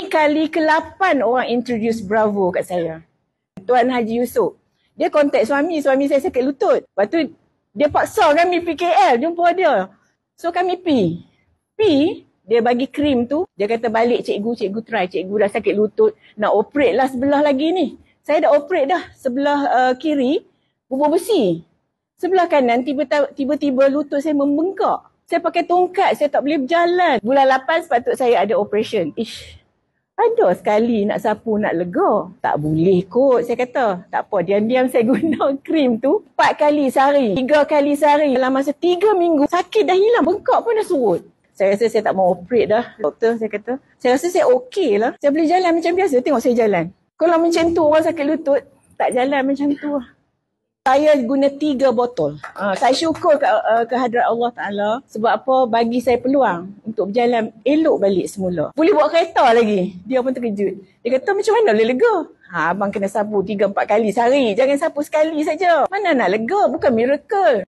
Ini kali ke-8 orang introduce Bravo kat saya. Tuan Haji Yusof. Dia kontak suami saya sakit lutut. Lepas tu dia paksa kami pergi KL jumpa dia. So kami pi, dia bagi krim tu. Dia kata balik cikgu try. Cikgu dah sakit lutut. Nak operate lah sebelah lagi ni. Saya dah operate dah. Sebelah kiri, bubur besi. Sebelah kanan, tiba-tiba lutut saya membengkak. Saya pakai tongkat, saya tak boleh berjalan. Bulan 8 sepatut saya ada operation. Ada sekali nak sapu, nak lega. Tak boleh kot, saya kata. Tak apa, diam-diam saya guna krim tu 4 kali sehari, 3 kali sehari. Dalam masa 3 minggu, sakit dah hilang, bengkak pun dah surut. Saya rasa saya tak mau operate dah. Doktor saya kata, saya rasa saya okey lah. Saya boleh jalan macam biasa, tengok saya jalan. Kalau macam tu orang sakit lutut, tak jalan macam tu. Saya guna 3 botol. Saya syukur ke hadrat Allah Ta'ala. Sebab apa? Bagi saya peluang untuk berjalan elok balik semula. Boleh bawa kereta lagi. Dia pun terkejut. Dia kata macam mana boleh lega? Abang kena sapu 3-4 kali sehari. Jangan sapu sekali saja. Mana nak lega? Bukan miracle.